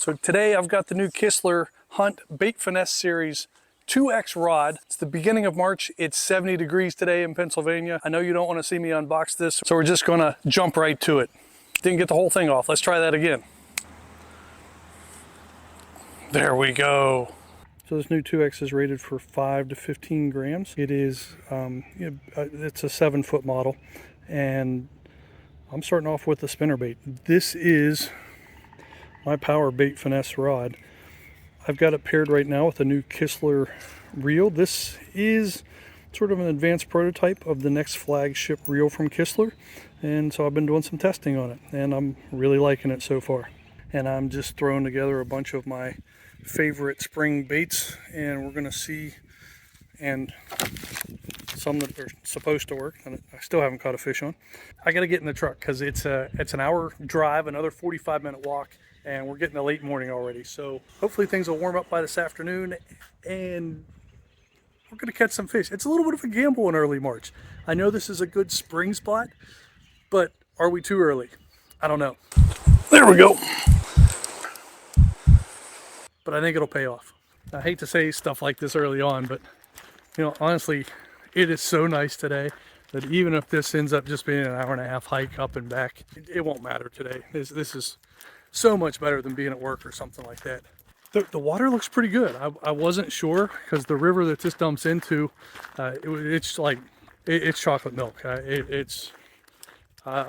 So today I've got the new Kistler Hunt BFS Series 2X rod. It's the beginning of March. It's 70 degrees today in Pennsylvania. I know you don't want to see me unbox this, so we're just gonna jump right to it. Didn't get the whole thing off. Let's try that again. There we go. So this new 2X is rated for 5 to 15 grams. It is, it's a 7-foot model, and I'm starting off with the spinnerbait. This is my power bait finesse rod. I've got it paired right now with a new Kistler reel. This is sort of an advanced prototype of the next flagship reel from Kistler, and so I've been doing some testing on it, and I'm really liking it so far. And I'm just throwing together a bunch of my favorite spring baits, and we're gonna see, and some that are supposed to work and I still haven't caught a fish on. I gotta get in the truck because it's an hour drive, another 45-minute walk, and we're getting the late morning already. So hopefully things will warm up by this afternoon and we're gonna catch some fish. It's a little bit of a gamble in early March. I know this is a good spring spot, but are we too early? I don't know. There we go. But I think it'll pay off. I hate to say stuff like this early on, but you know, honestly, it is so nice today that even if this ends up just being an hour-and-a-half hike up and back, it won't matter today. This is so much better than being at work or something like that. The water looks pretty good. I wasn't sure because the river that this dumps into, it's like, it's chocolate milk. I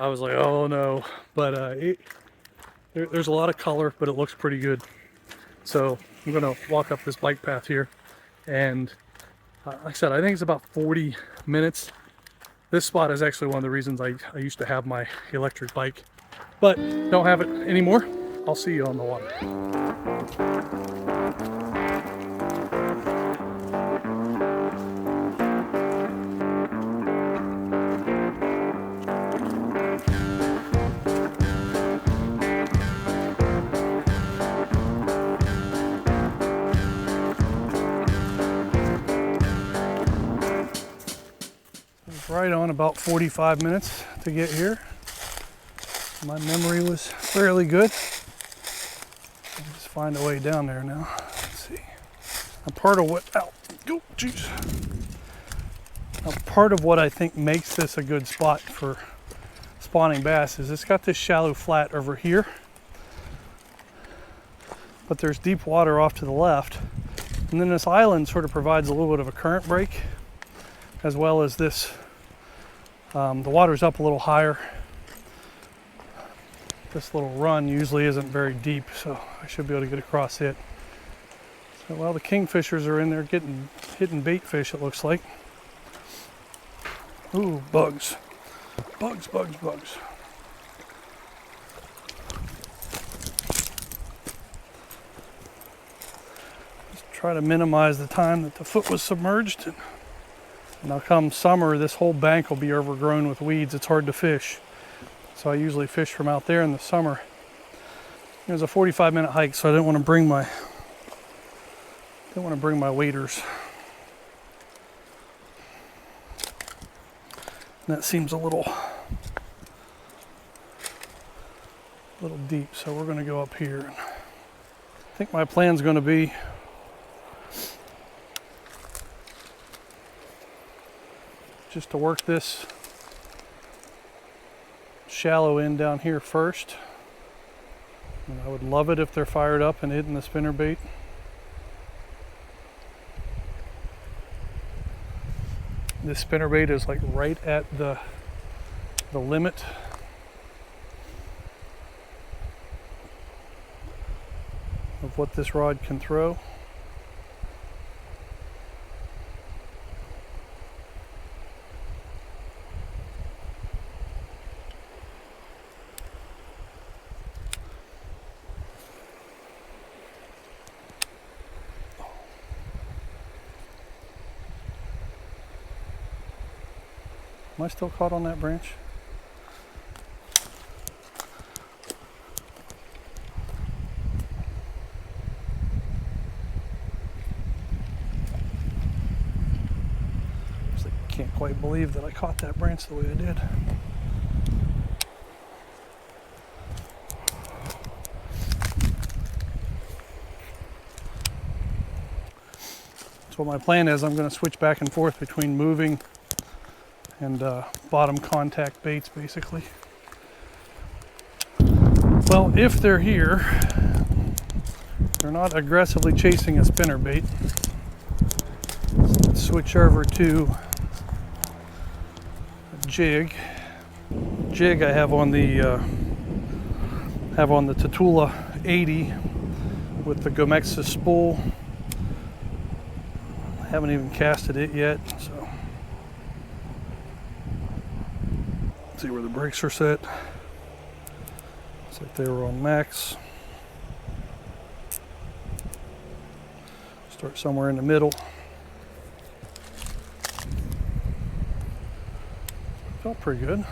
was like, oh no, but there's a lot of color, but it looks pretty good. So I'm gonna walk up this bike path here, and like I said, I think it's about 40 minutes. This spot is actually one of the reasons I used to have my electric bike, but don't have it anymore. I'll see you on the water. Right on about 45 minutes to get here. My memory was fairly good. I'll just find a way down there now. Let's see. And part of what, part of what I think makes this a good spot for spawning bass is it's got this shallow flat over here, but there's deep water off to the left, and then this island sort of provides a little bit of a current break, as well as this. The water's up a little higher. This little run usually isn't very deep, so I should be able to get across it. So while the kingfishers are in there hitting bait fish, it looks like. Ooh, bugs. Bugs, bugs, bugs. Just try to minimize the time that the foot was submerged. Now come summer, this whole bank will be overgrown with weeds. It's hard to fish. So I usually fish from out there in the summer. It was a 45-minute hike, so I didn't want to bring my waders. And that seems a little deep, so we're going to go up here. I think my plan's going to be just to work this shallow end down here first. And I would love it if they're fired up and hitting the spinnerbait. This spinnerbait is like right at the limit of what this rod can throw. Am I still caught on that branch? I can't quite believe that I caught that branch the way I did. So my plan is I'm going to switch back and forth between moving and bottom contact baits, basically. Well, if they're here, they're not aggressively chasing a spinnerbait. So let's switch over to a jig. Jig I have on the 2XUL 80 with the Gomexus spool. I haven't even casted it yet, so let's see where the brakes are set. Looks like they were on max. Start somewhere in the middle. Felt pretty good.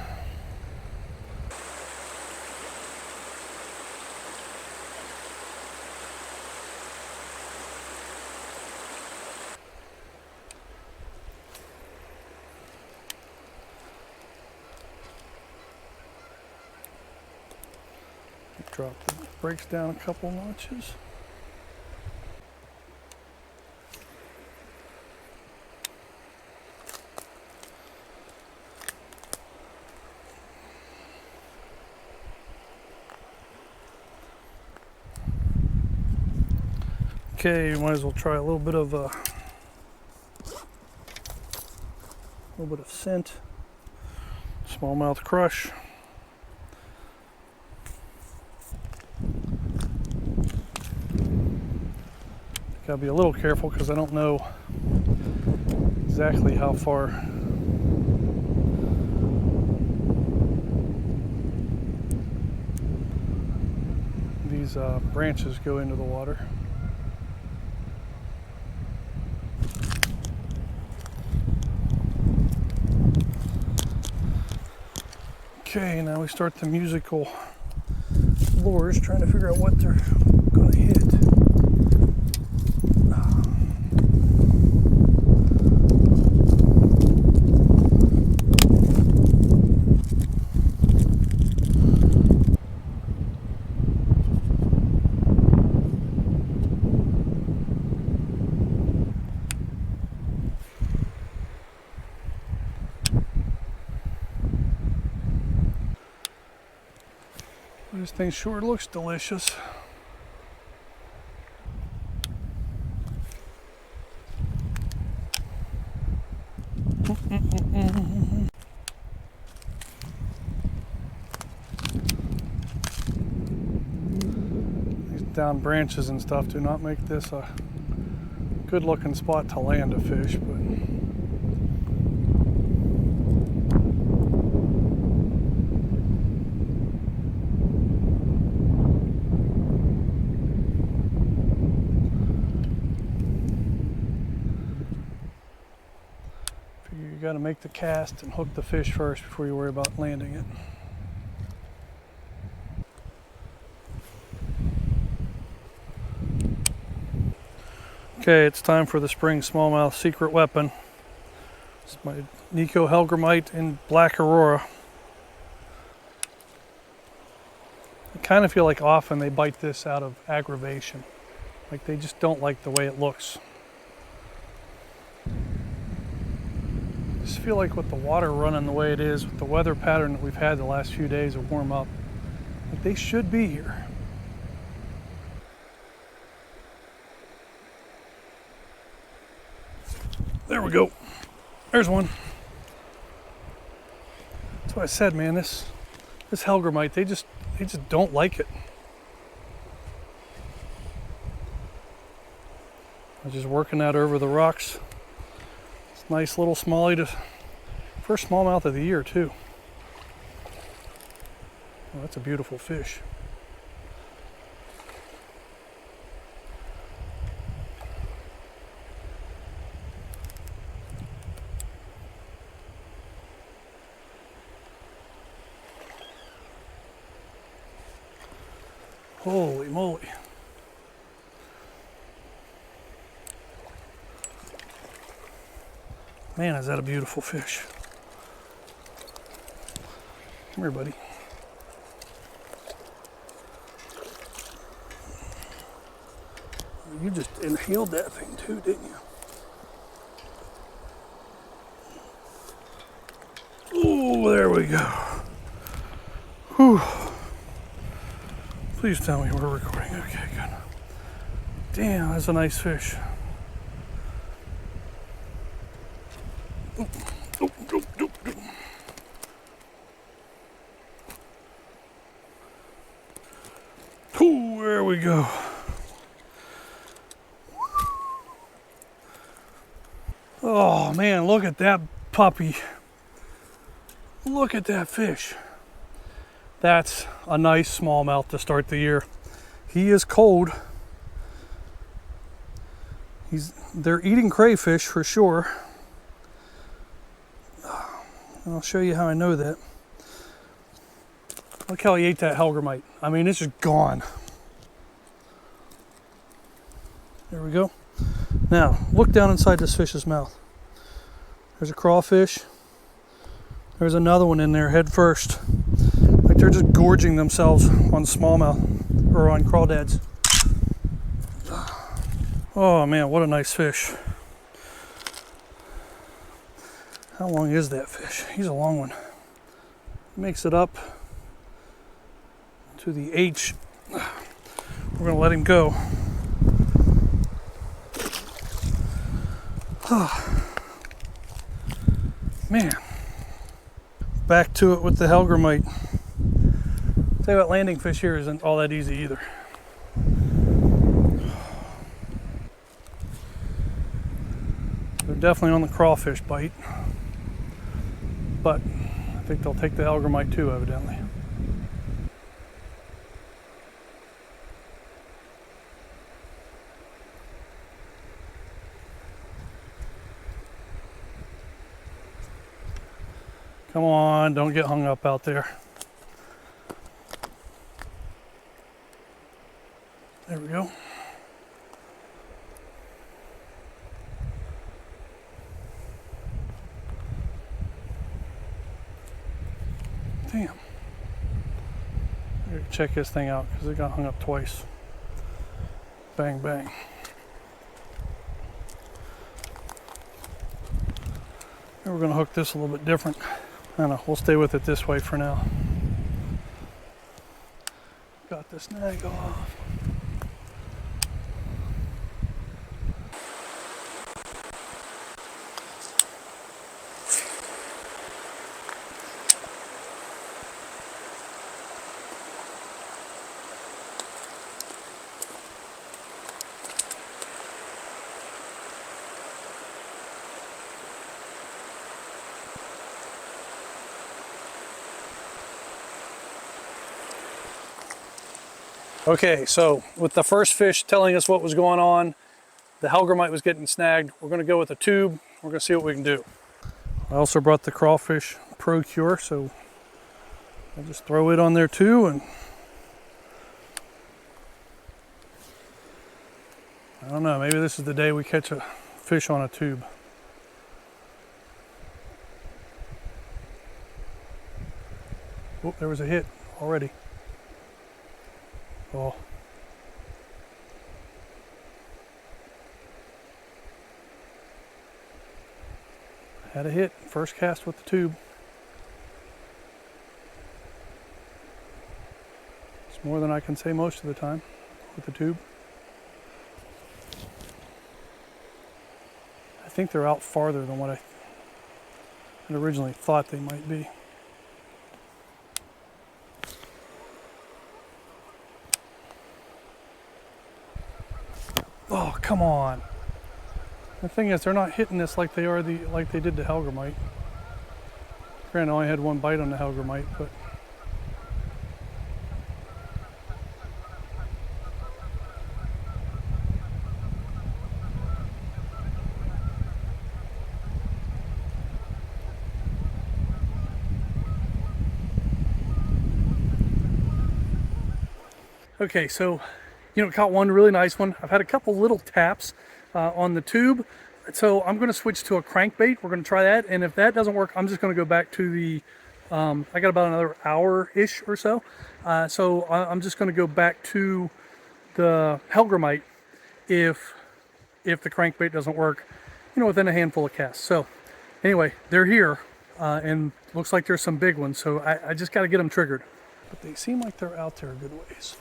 Drop the brakes down a couple notches. Okay, might as well try a little bit of scent. Smallmouth crush. Gotta be a little careful because I don't know exactly how far these branches go into the water. Okay, now we start the musical lures, trying to figure out what they're going to hit. This thing sure looks delicious. These down branches and stuff do not make this a good looking spot to land a fish, but you got to make the cast and hook the fish first before you worry about landing it. Okay, it's time for the spring smallmouth secret weapon. It's my Nico helgramite in black aurora. I kind of feel like often they bite this out of aggravation. Like they just don't like the way it looks. I just feel like with the water running the way it is, with the weather pattern that we've had the last few days of warm up, like they should be here. There we go. There's one. That's what I said, man. This helgramite, they just don't like it. I'm just working that over the rocks. It's a nice little smallie, first smallmouth of the year too. Oh, that's a beautiful fish. Holy moly. Man, is that a beautiful fish. Come here, buddy. You just inhaled that thing too, didn't you? Oh, there we go. Whew. Please tell me we're recording. Okay, good. Damn, that's a nice fish. Ooh, there we go. Oh man, look at that puppy. Look at that fish. That's a nice smallmouth to start the year. He is cold. They're eating crayfish for sure. I'll show you how I know that. Look how he ate that helgramite. I mean, it's just gone. There we go. Now, look down inside this fish's mouth. There's a crawfish. There's another one in there head first. Like they're just gorging themselves on smallmouth or on crawdads. Oh man, what a nice fish. How long is that fish? He's a long one. Makes it up to the H. We're gonna let him go. Man. Back to it with the helgramite. Tell you what, landing fish here isn't all that easy either. They're definitely on the crawfish bite, but I think they'll take the helgramite too, evidently. Come on, don't get hung up out there. There we go. Damn. I gotta check this thing out because it got hung up twice. Bang, bang. And we're gonna hook this a little bit different. I don't know, we'll stay with it this way for now. Got the snag off. Okay, so with the first fish telling us what was going on, the helgramite was getting snagged. We're gonna go with a tube. We're gonna see what we can do. I also brought the crawfish Pro Cure, so I'll just throw it on there too. And I don't know, maybe this is the day we catch a fish on a tube. Oh, there was a hit already. Oh. Had a hit, first cast with the tube. It's more than I can say most of the time with the tube. I think they're out farther than what I had originally thought they might be. Oh, come on. The thing is, they're not hitting this like they did the helgramite. Granted, I only had one bite on the helgramite, but okay, so caught one really nice one. I've had a couple little taps on the tube, so I'm going to switch to a crankbait. We're going to try that, and if that doesn't work, I'm just going to go back to the. I got about another hour-ish or so, so I'm just going to go back to the helgramite if the crankbait doesn't work, within a handful of casts. So anyway, they're here. and looks like there's some big ones, so I just got to get them triggered. But they seem like they're out there a good ways.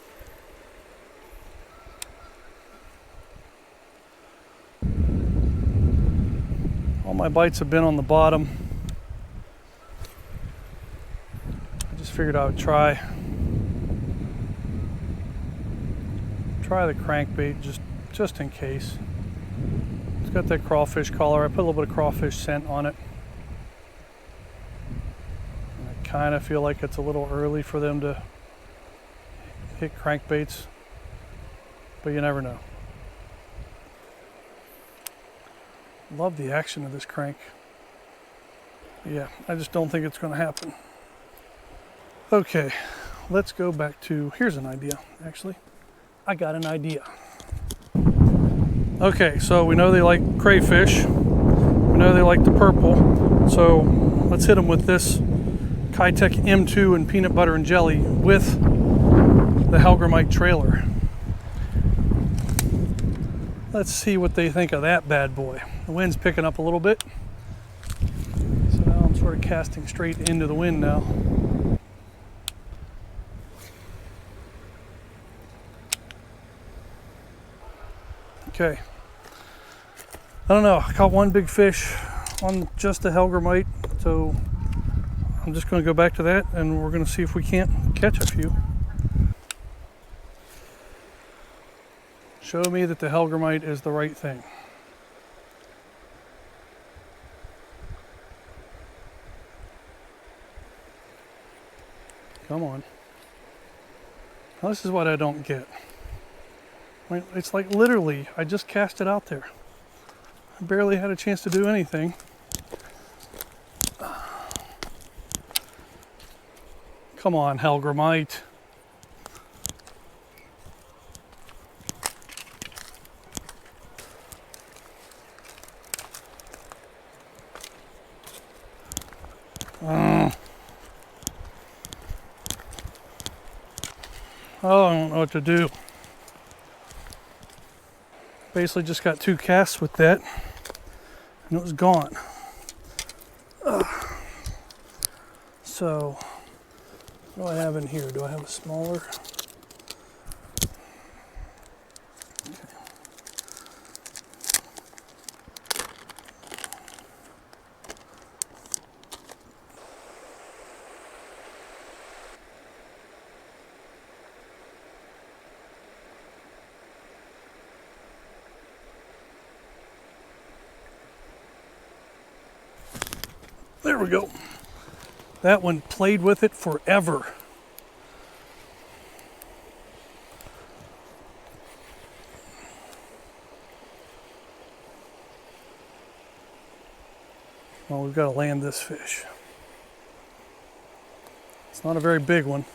All my bites have been on the bottom. I just figured I would try the crankbait just in case. It's got that crawfish collar. I put a little bit of crawfish scent on it. And I kind of feel like it's a little early for them to hit crankbaits, but you never know. Love the action of this crank. Yeah, I just don't think it's going to happen. Okay, let's go back to, here's an idea, actually. I got an idea. Okay, so we know they like crayfish. We know they like the purple. So let's hit them with this Kitech M2 and peanut butter and jelly with the helgramite trailer. Let's see what they think of that bad boy. The wind's picking up a little bit. So now I'm sort of casting straight into the wind now. Okay. I don't know, I caught one big fish on just the helgramite, so I'm just going to go back to that and we're going to see if we can't catch a few. Show me that the helgramite is the right thing. Come on. Now, this is what I don't get. I mean, it's like literally, I just cast it out there. I barely had a chance to do anything. Come on, helgramite. Oh, I don't know what to do. Basically just got 2 casts with that and it was gone. So what do I have in here? Do I have a smaller? Okay. There we go. That one played with it forever. Well, we've got to land this fish. It's not a very big one,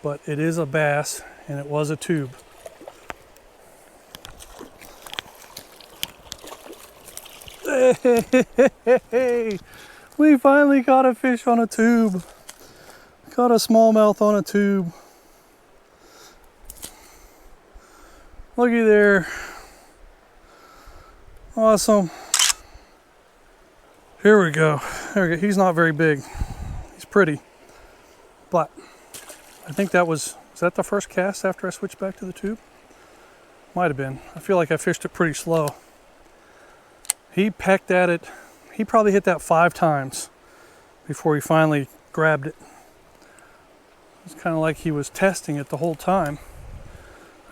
but it is a bass and it was a tube. Hey, we finally caught a fish on a tube. Caught a smallmouth on a tube. Looky there. Awesome. Here we go. There we go. He's not very big. He's pretty. But I think that was that the first cast after I switched back to the tube? Might have been. I feel like I fished it pretty slow. He pecked at it. He probably hit that 5 times before he finally grabbed it. It's kind of like he was testing it the whole time.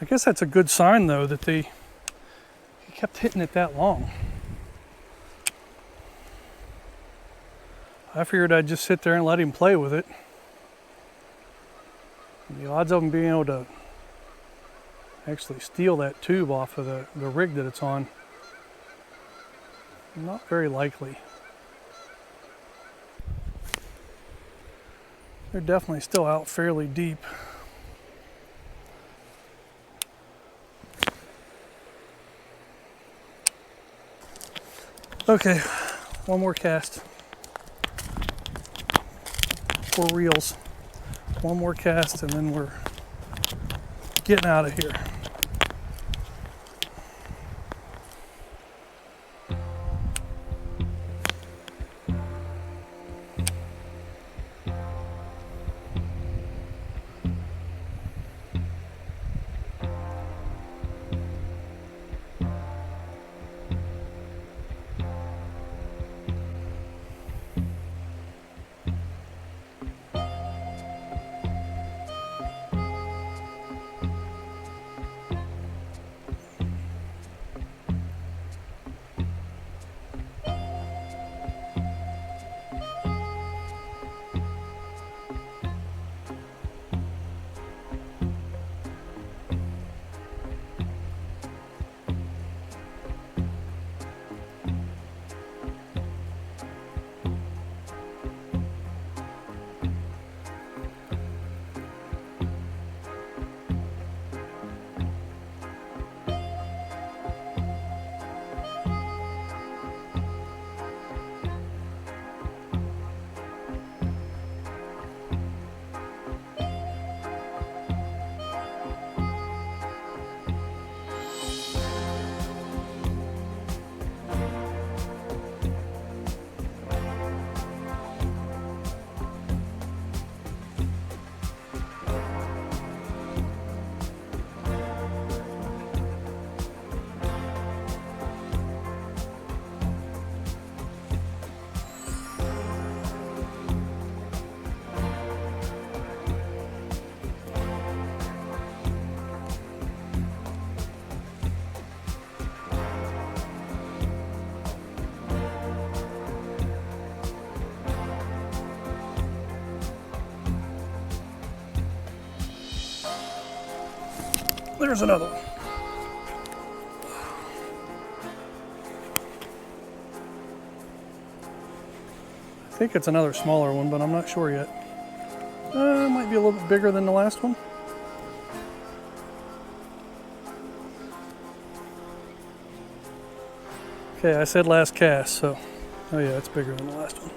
I guess that's a good sign though that he kept hitting it that long. I figured I'd just sit there and let him play with it. The odds of him being able to actually steal that tube off of the rig that it's on, not very likely. They're definitely still out fairly deep. Okay, one more cast. For reals. One more cast and then we're getting out of here. there's another one. I think it's another smaller one, but I'm not sure yet. It might be a little bit bigger than the last one. Okay, I said last cast, so, oh yeah, it's bigger than the last one.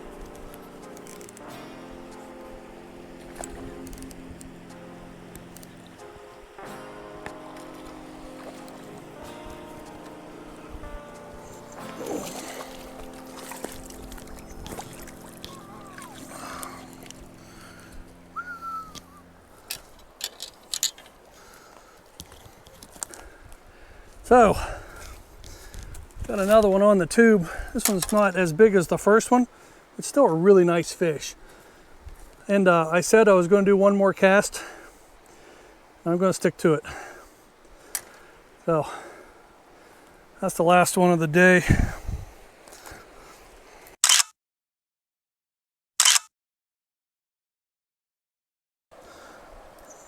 So, got another one on the tube. This one's not as big as the first one. It's still a really nice fish. And I said I was going to do one more cast. And I'm going to stick to it. So, that's the last one of the day.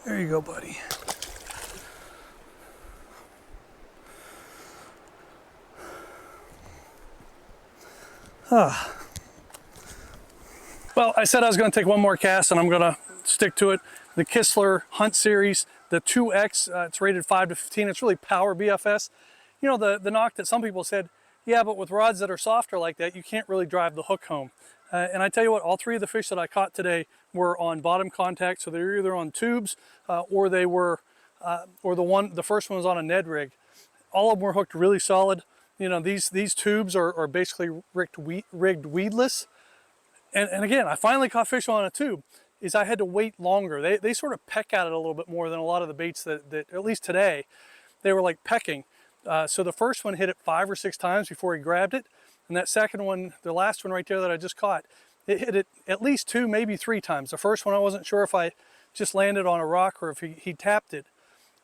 There you go, buddy. Well, I said I was going to take one more cast, and I'm going to stick to it. The Kistler Hunt Series, the 2X, it's rated 5 to 15. It's really power BFS. You know, the knock that some people said, yeah, but with rods that are softer like that, you can't really drive the hook home. And I tell you what, all three of the fish that I caught today were on bottom contact, so they're either on tubes or they were, or the first one was on a Ned rig. All of them were hooked really solid. You know, these tubes are basically rigged weedless. And again, I finally caught fish on a tube. Is I had to wait longer. They sort of peck at it a little bit more than a lot of the baits that at least today, they were like pecking. So the first one hit it 5 or 6 times before he grabbed it. And that second one, the last one right there that I just caught, it hit it at least 2, maybe 3 times. The first one, I wasn't sure if I just landed on a rock or if he tapped it.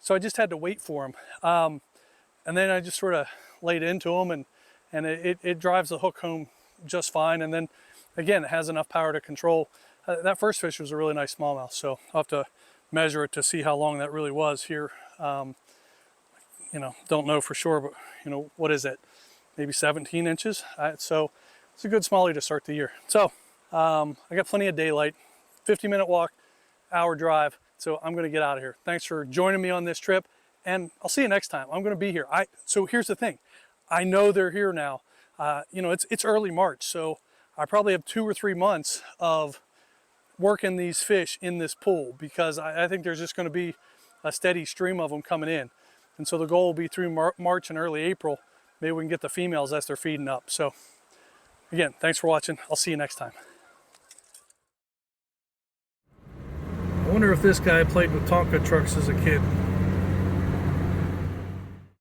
So I just had to wait for him. And then I just sort of laid into him, and it drives the hook home just fine. And then again, it has enough power to control. That first fish was a really nice smallmouth, so I'll have to measure it to see how long that really was here. You know, don't know for sure, but you know, what is it? Maybe 17 inches. So it's a good smallie to start the year. So I got plenty of daylight, 50-minute walk, hour drive. So I'm going to get out of here. Thanks for joining me on this trip, and I'll see you next time. I'm going to be here. So here's the thing. I know they're here now. You know, it's early March, so I probably have 2 or 3 months of working these fish in this pool, because I think there's just going to be a steady stream of them coming in. And so the goal will be through March and early April. Maybe we can get the females as they're feeding up. So again, thanks for watching. I'll see you next time. I wonder if this guy played with Tonka trucks as a kid.